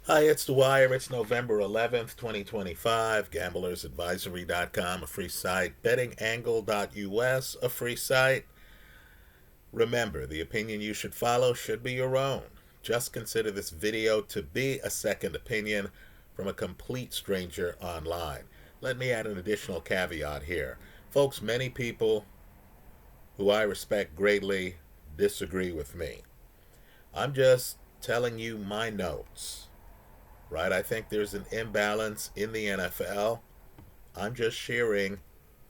Hi, it's Dwyer. It's November 11th, 2025. GamblersAdvisory.com, a free site. BettingAngle.us, a free site. Remember, the opinion you should follow should be your own. Just consider this video to be a second opinion from a complete stranger online. Let me add an additional caveat here. Folks, many people who I respect greatly disagree with me. I'm just telling you my notes, right? I think there's an imbalance in the NFL. I'm just sharing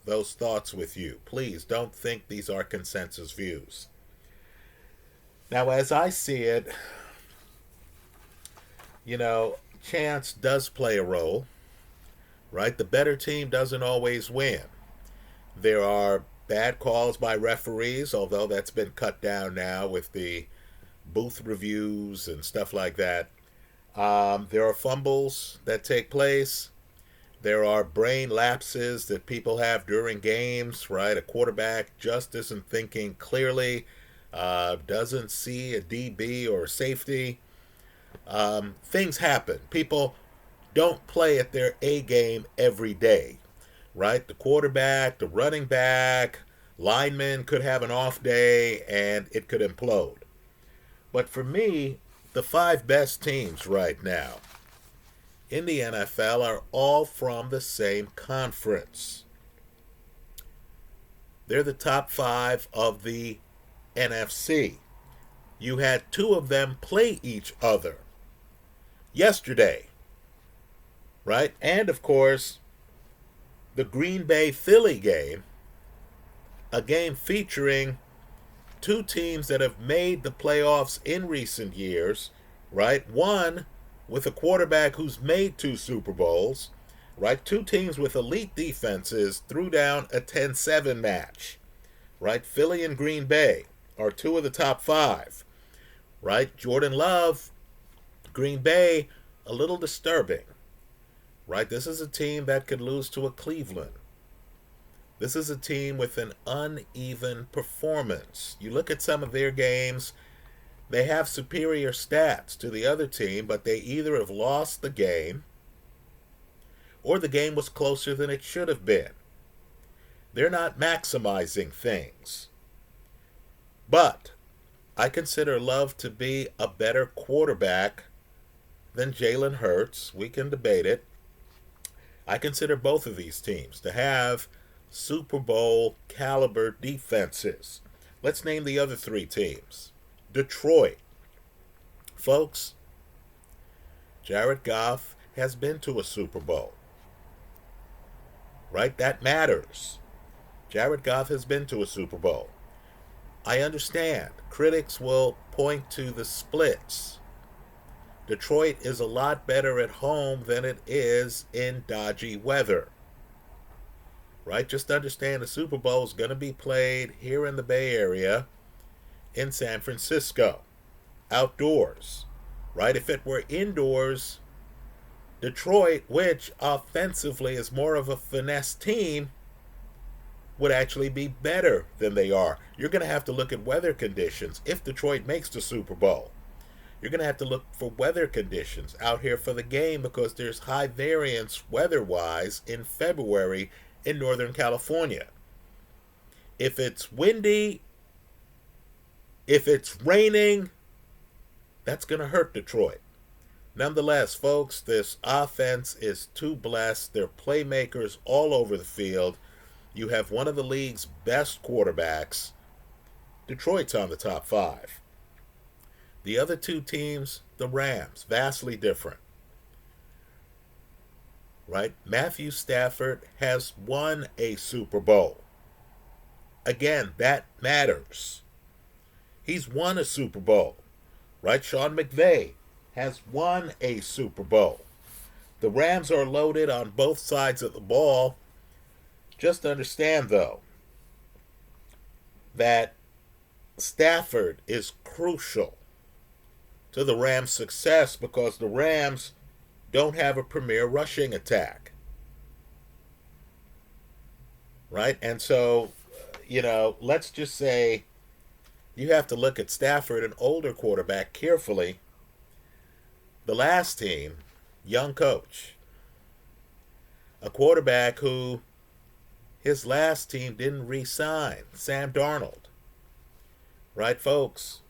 those thoughts with you. Please don't think these are consensus views. Now, as I see it, chance does play a role, right? The better team doesn't always win. There are bad calls by referees, although that's been cut down now with the booth reviews and stuff like that. There are fumbles that take place. There are brain lapses that people have during games, right? A quarterback just isn't thinking clearly, doesn't see a DB or a safety. Things happen. People don't play at their A game every day, right? The quarterback, the running back, lineman could have an off day and it could implode. But for me, the five best teams right now in the NFL are all from the same conference. They're the top five of the NFC. You had two of them play each other yesterday, right? And of course, the Green Bay Philly game, a game featuring two teams that have made the playoffs in recent years, right? One with a quarterback who's made two Super Bowls, right? Two teams with elite defenses threw down a 10-7 match, right? Philly and Green Bay are two of the top five, right? Jordan Love, Green Bay, a little disturbing, right? This is a team that could lose to a Cleveland. This is a team with an uneven performance. You look at some of their games, they have superior stats to the other team, but they either have lost the game or the game was closer than it should have been. They're not maximizing things. But I consider Love to be a better quarterback than Jalen Hurts. We can debate it. I consider both of these teams to have Super Bowl caliber defenses. Let's name the other three teams. Detroit. Folks, Jared Goff has been to a Super Bowl, right? That matters. Jared Goff has been to a Super Bowl. I understand. Critics will point to the splits. Detroit is a lot better at home than it is in dodgy weather, right? Just understand the Super Bowl is going to be played here in the Bay Area in San Francisco, outdoors, right? If it were indoors, Detroit, which offensively is more of a finesse team, would actually be better than they are. You're going to have to look at weather conditions if Detroit makes the Super Bowl. You're going to have to look for weather conditions out here for the game because there's high variance weather-wise in February in Northern California. If it's windy, if it's raining, that's going to hurt Detroit. Nonetheless, folks, this offense is too blessed. They're playmakers all over the field. You have one of the league's best quarterbacks. Detroit's on the top five. The other two teams, the Rams, vastly different, right? Matthew Stafford has won a Super Bowl. Again, that matters. He's won a Super Bowl, right? Sean McVay has won a Super Bowl. The Rams are loaded on both sides of the ball. Just understand, though, that Stafford is crucial to the Rams' success because the Rams don't have a premier rushing attack, right? And so, let's just say you have to look at Stafford, an older quarterback, carefully The last team, young coach, a quarterback who his last team didn't re-sign, Sam Darnold. Right, folks?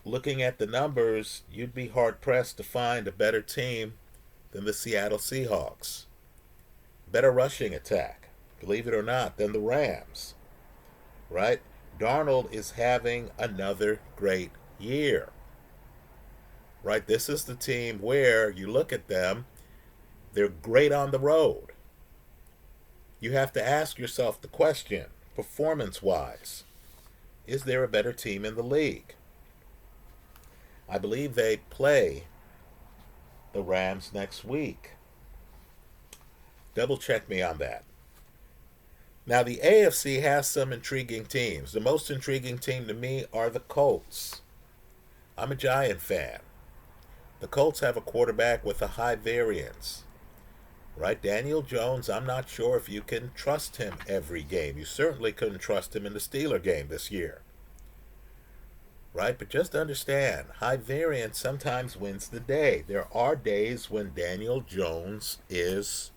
Looking at the numbers, you'd be hard-pressed to find a better team than the Seattle Seahawks. Better rushing attack, believe it or not, than the Rams. Right? Darnold is having another great year. Right? This is the team where you look at them, they're great on the road. You have to ask yourself the question, performance-wise, is there a better team in the league? I believe they play the Rams next week. Double check me on that. Now, the AFC has some intriguing teams. The most intriguing team to me are the Colts. I'm a Giant fan. The Colts have a quarterback with a high variance. Right? Daniel Jones, I'm not sure if you can trust him every game. You certainly couldn't trust him in the Steeler game this year. Right? But just understand, high variance sometimes wins the day. There are days when Daniel Jones is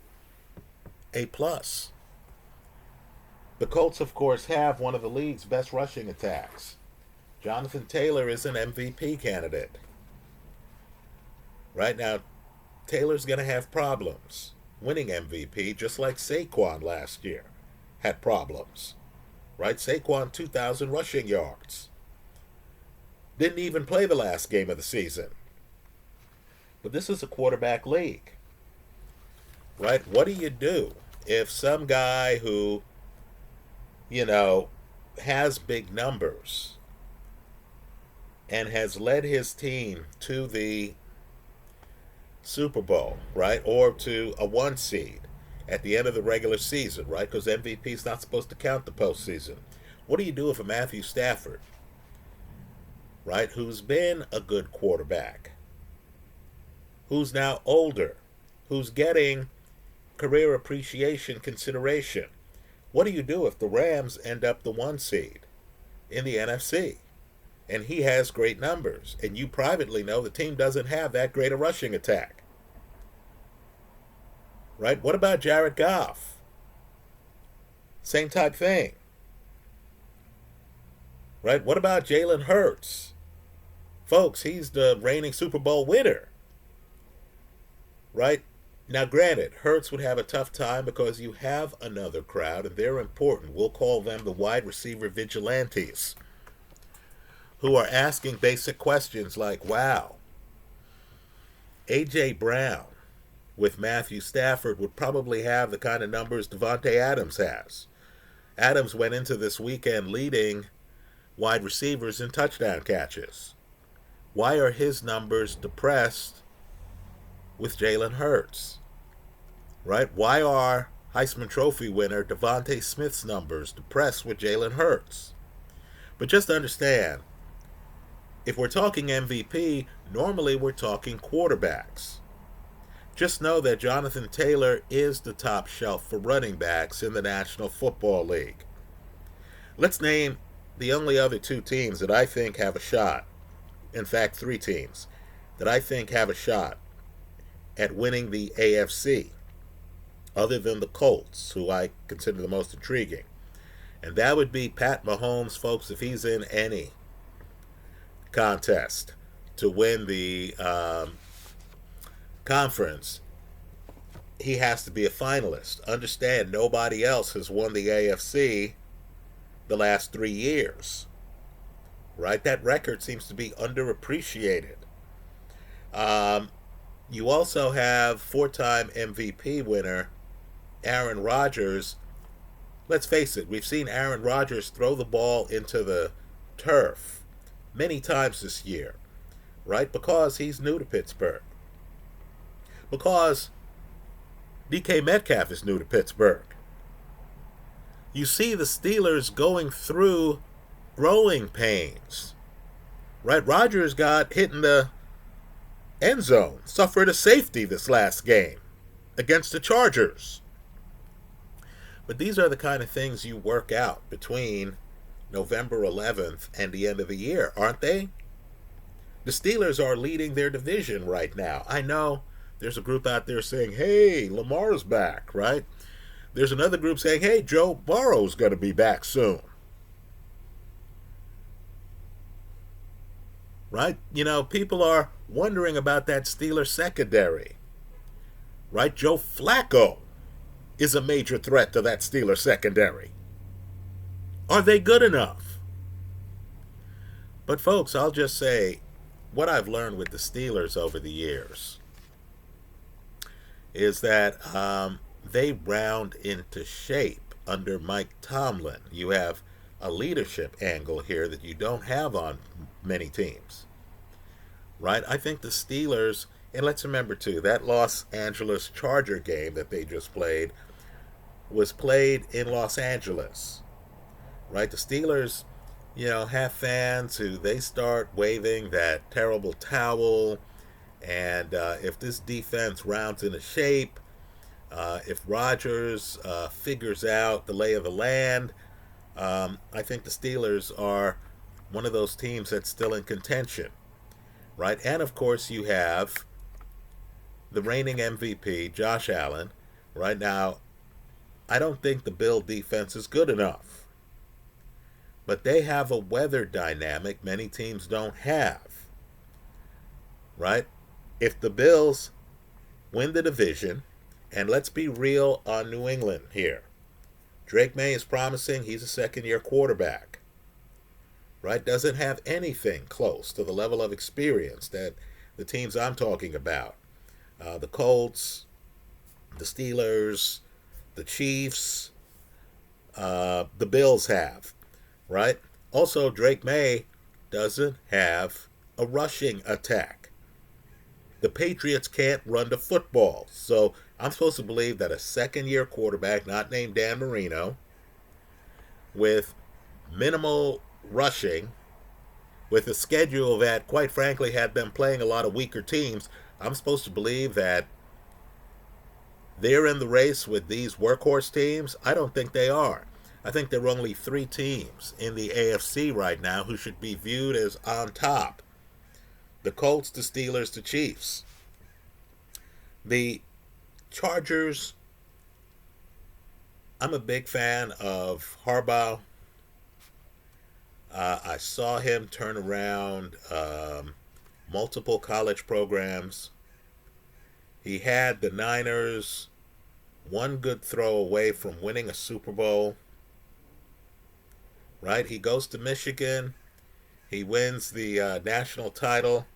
a plus. The Colts, of course, have one of the league's best rushing attacks. Jonathan Taylor is an MVP candidate. Right now, Taylor's going to have problems winning MVP, just like Saquon last year had problems. Right? Saquon, 2,000 rushing yards. Didn't even play the last game of the season. But this is a quarterback league. Right? What do you do if some guy who, has big numbers and has led his team to the Super Bowl, right? Or to a 1 seed at the end of the regular season, right? Because MVP is not supposed to count the postseason. What do you do if a Matthew Stafford, right, who's been a good quarterback, who's now older, who's getting career appreciation consideration? What do you do if the Rams end up the 1 seed in the NFC? And he has great numbers, and you privately know the team doesn't have that great a rushing attack. Right? What about Jared Goff? Same type thing. Right? What about Jalen Hurts? Folks, he's the reigning Super Bowl winner. Right? Now, granted, Hurts would have a tough time because you have another crowd, and they're important. We'll call them the wide receiver vigilantes, who are asking basic questions like, wow, A.J. Brown with Matthew Stafford would probably have the kind of numbers Devontae Adams has. Adams went into this weekend leading wide receivers in touchdown catches. Why are his numbers depressed with Jalen Hurts? Right? Why are Heisman Trophy winner Devontae Smith's numbers depressed with Jalen Hurts? But just understand, if we're talking MVP, normally we're talking quarterbacks. Just know that Jonathan Taylor is the top shelf for running backs in the National Football League. Let's name the only other 2 teams that I think have a shot. In fact, 3 teams that I think have a shot at winning the AFC, other than the Colts, who I consider the most intriguing. And that would be Pat Mahomes, folks, if he's in any contest to win the conference, he has to be a finalist. Understand, nobody else has won the AFC the last 3 years. Right? That record seems to be underappreciated. You also have 4-time MVP winner Aaron Rodgers. Let's face it, we've seen Aaron Rodgers throw the ball into the turf many times this year, right? Because he's new to Pittsburgh. Because DK Metcalf is new to Pittsburgh. You see the Steelers going through growing pains, right? Rodgers got hit in the end zone, suffered a safety this last game against the Chargers. But these are the kind of things you work out between November 11th and the end of the year, aren't they? The Steelers are leading their division right now. I know there's a group out there saying, hey, Lamar's back, right? There's another group saying, hey, Joe Burrow's going to be back soon. Right? People are wondering about that Steelers secondary. Right? Joe Flacco is a major threat to that Steelers secondary. Are they good enough? But, folks, I'll just say what I've learned with the Steelers over the years is that they round into shape under Mike Tomlin. You have a leadership angle here that you don't have on many teams. Right? I think the Steelers, and let's remember too, that Los Angeles Charger game that they just played was played in Los Angeles. Right? The Steelers, have fans who they start waving that terrible towel. And if this defense rounds into shape, if Rodgers figures out the lay of the land, I think the Steelers are one of those teams that's still in contention. Right? And of course, you have the reigning MVP, Josh Allen. Right now, I don't think the Bill defense is good enough. But they have a weather dynamic many teams don't have. Right? If the Bills win the division, and let's be real on New England here. Drake May is promising. He's a second-year quarterback. Right? Doesn't have anything close to the level of experience that the teams I'm talking about. The Colts, the Steelers, the Chiefs, the Bills have. Right? Also, Drake May doesn't have a rushing attack. The Patriots can't run the football. So I'm supposed to believe that a second-year quarterback, not named Dan Marino, with minimal rushing, with a schedule that, quite frankly, had them playing a lot of weaker teams, I'm supposed to believe that they're in the race with these workhorse teams? I don't think they are. I think there are only 3 teams in the AFC right now who should be viewed as on top. The Colts, the Steelers, the Chiefs. The Chargers, I'm a big fan of Harbaugh. I saw him turn around multiple college programs. He had the Niners one good throw away from winning a Super Bowl. Right? He goes to Michigan. He wins the national title.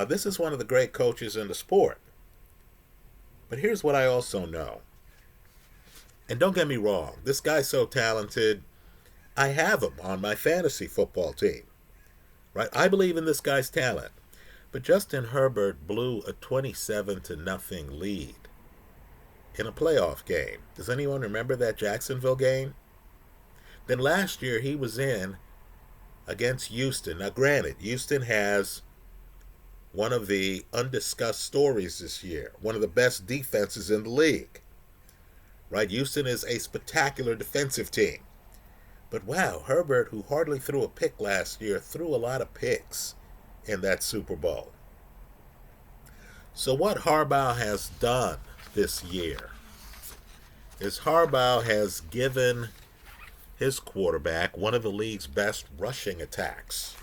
This is one of the great coaches in the sport. But here's what I also know. And don't get me wrong, this guy's so talented. I have him on my fantasy football team. Right? I believe in this guy's talent. But Justin Herbert blew a 27-0 lead in a playoff game. Does anyone remember that Jacksonville game? Then last year he was in against Houston. Now granted, Houston has one of the undiscussed stories this year. One of the best defenses in the league. Right? Houston is a spectacular defensive team. But wow, Herbert, who hardly threw a pick last year, threw a lot of picks in that Super Bowl. So what Harbaugh has done this year is Harbaugh has given his quarterback one of the league's best rushing attacks.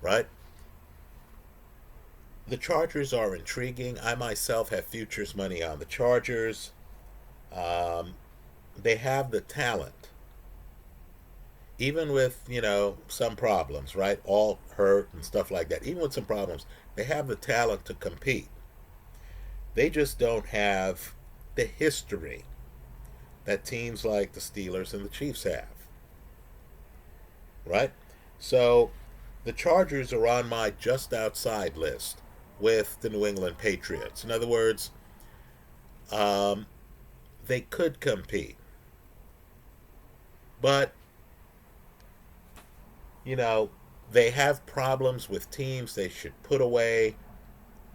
Right? The Chargers are intriguing. I myself have futures money on the Chargers. They have the talent. Even with, some problems, right? All hurt and stuff like that. Even with some problems, they have the talent to compete. They just don't have the history that teams like the Steelers and the Chiefs have. Right? So, the Chargers are on my just outside list with the New England Patriots. In other words, they could compete. But, they have problems with teams they should put away.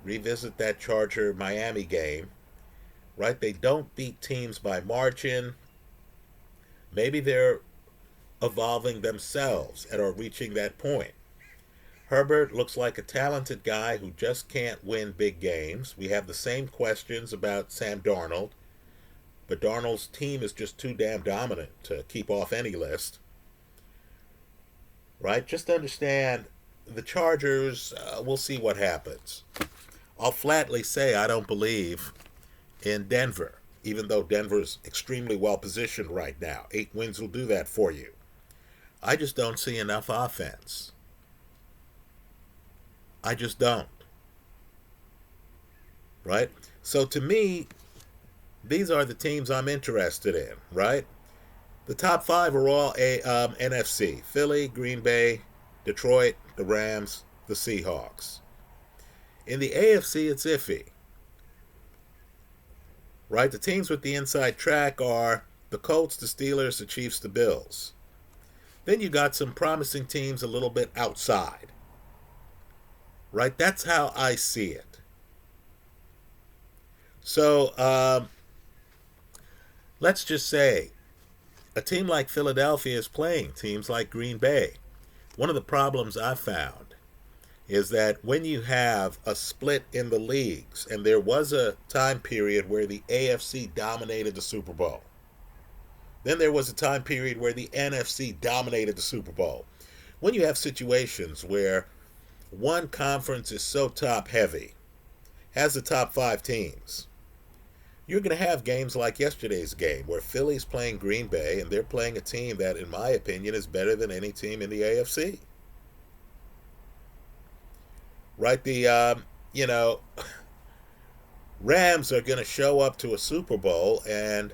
Revisit that Charger-Miami game. Right? They don't beat teams by margin. Maybe they're evolving themselves and are reaching that point. Herbert looks like a talented guy who just can't win big games. We have the same questions about Sam Darnold, but Darnold's team is just too damn dominant to keep off any list, right? Just understand the Chargers, we'll see what happens. I'll flatly say I don't believe in Denver, even though Denver's extremely well positioned right now. 8 wins will do that for you. I just don't see enough offense. I just don't. Right? So to me, these are the teams I'm interested in, right? The top five are all NFC. Philly, Green Bay, Detroit, the Rams, the Seahawks. In the AFC, it's iffy. Right? The teams with the inside track are the Colts, the Steelers, the Chiefs, the Bills. Then you got some promising teams a little bit outside. Right? That's how I see it. So, let's just say a team like Philadelphia is playing teams like Green Bay. One of the problems I found is that when you have a split in the leagues, and there was a time period where the AFC dominated the Super Bowl. Then there was a time period where the NFC dominated the Super Bowl. When you have situations where one conference is so top heavy, has the top 5 teams, you're going to have games like yesterday's game where Philly's playing Green Bay and they're playing a team that, in my opinion, is better than any team in the AFC. Right? The, Rams are going to show up to a Super Bowl and,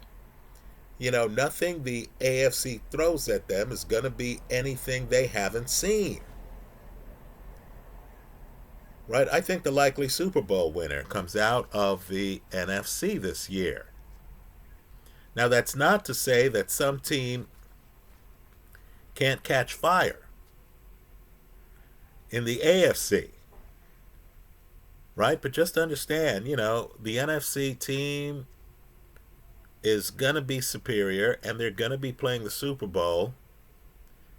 nothing the AFC throws at them is going to be anything they haven't seen. Right? I think the likely Super Bowl winner comes out of the NFC this year. Now, that's not to say that some team can't catch fire in the AFC. Right? But just understand, the NFC team is going to be superior and they're going to be playing the Super Bowl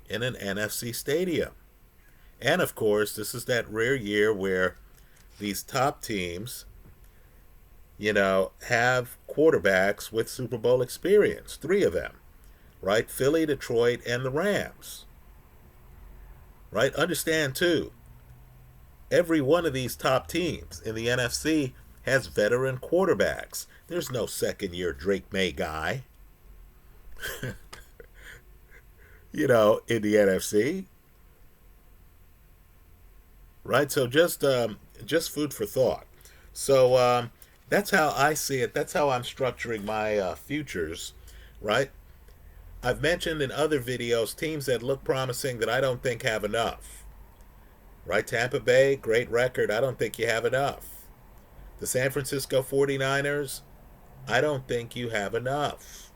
in an NFC stadium. And of course, this is that rare year where these top teams, have quarterbacks with Super Bowl experience. 3 of them, right? Philly, Detroit, and the Rams. Right? Understand, too, every one of these top teams in the NFC has veteran quarterbacks. There's no second-year Drake May guy, in the NFC. Right? So just food for thought. So that's how I see it. That's how I'm structuring my futures, right? I've mentioned in other videos teams that look promising that I don't think have enough. Right? Tampa Bay, great record. I don't think you have enough. The San Francisco 49ers, I don't think you have enough.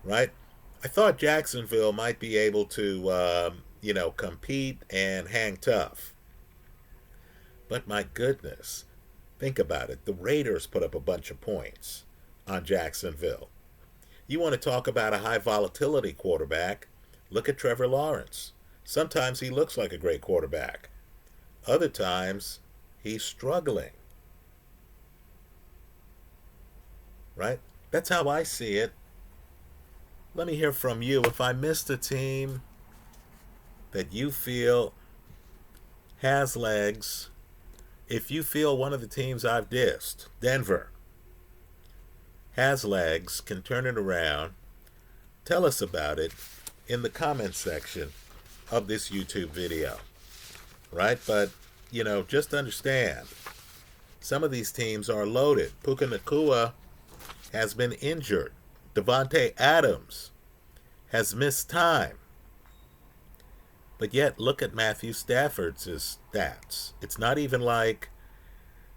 Right? I thought Jacksonville might be able to, compete and hang tough. But my goodness, think about it. The Raiders put up a bunch of points on Jacksonville. You want to talk about a high volatility quarterback? Look at Trevor Lawrence. Sometimes he looks like a great quarterback. Other times, he's struggling. Right? That's how I see it. Let me hear from you. If I missed a team that you feel has legs, if you feel one of the teams I've dissed, Denver, has legs, can turn it around, tell us about it in the comments section of this YouTube video. Right? But, just understand, some of these teams are loaded. Puka Nacua has been injured. Devontae Adams has missed time. But yet, look at Matthew Stafford's stats. It's not even like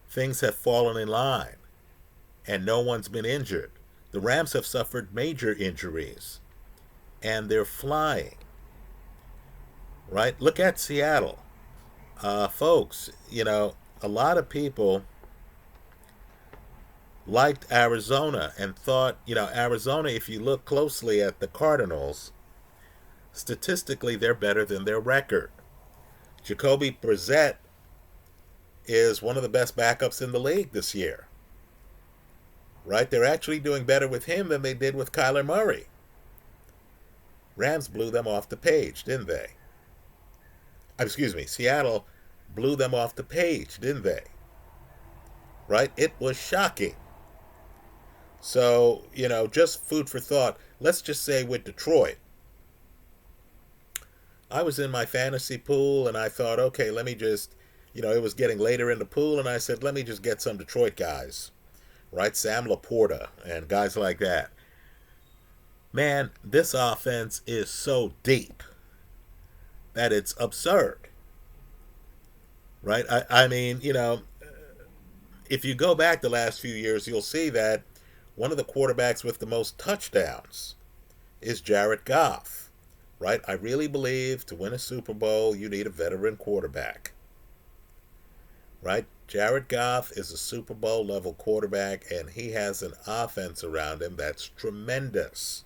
things have fallen in line and no one's been injured. The Rams have suffered major injuries and they're flying. Right? Look at Seattle. Folks, a lot of people liked Arizona and thought, Arizona, if you look closely at the Cardinals, statistically they're better than their record. Jacoby Brissett is one of the best backups in the league this year. Right? They're actually doing better with him than they did with Kyler Murray. Rams blew them off the page, didn't they? Excuse me, Seattle blew them off the page, didn't they? Right? It was shocking. So, just food for thought. Let's just say with Detroit, I was in my fantasy pool and I thought, okay, let me just, it was getting later in the pool and I said, let me just get some Detroit guys, right? Sam Laporta and guys like that. Man, this offense is so deep that it's absurd, right? I mean, if you go back the last few years, you'll see that one of the quarterbacks with the most touchdowns is Jared Goff, right? I really believe to win a Super Bowl, you need a veteran quarterback, right? Jared Goff is a Super Bowl level quarterback, and he has an offense around him that's tremendous.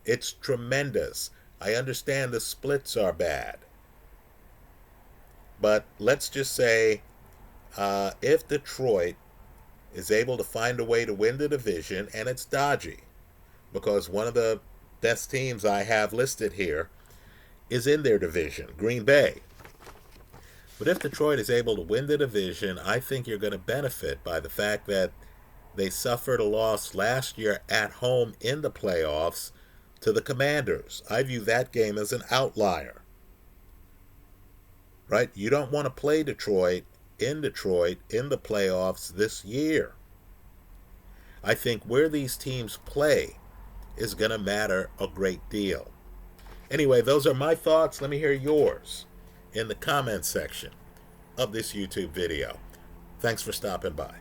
It's tremendous. I understand the splits are bad. But let's just say if Detroit is able to find a way to win the division, and it's dodgy, because one of the best teams I have listed here is in their division, Green Bay. But if Detroit is able to win the division, I think you're going to benefit by the fact that they suffered a loss last year at home in the playoffs to the Commanders. I view that game as an outlier. Right? You don't want to play Detroit in the playoffs this year. I think where these teams play is going to matter a great deal. Anyway, those are my thoughts. Let me hear yours in the comments section of this YouTube video. Thanks for stopping by.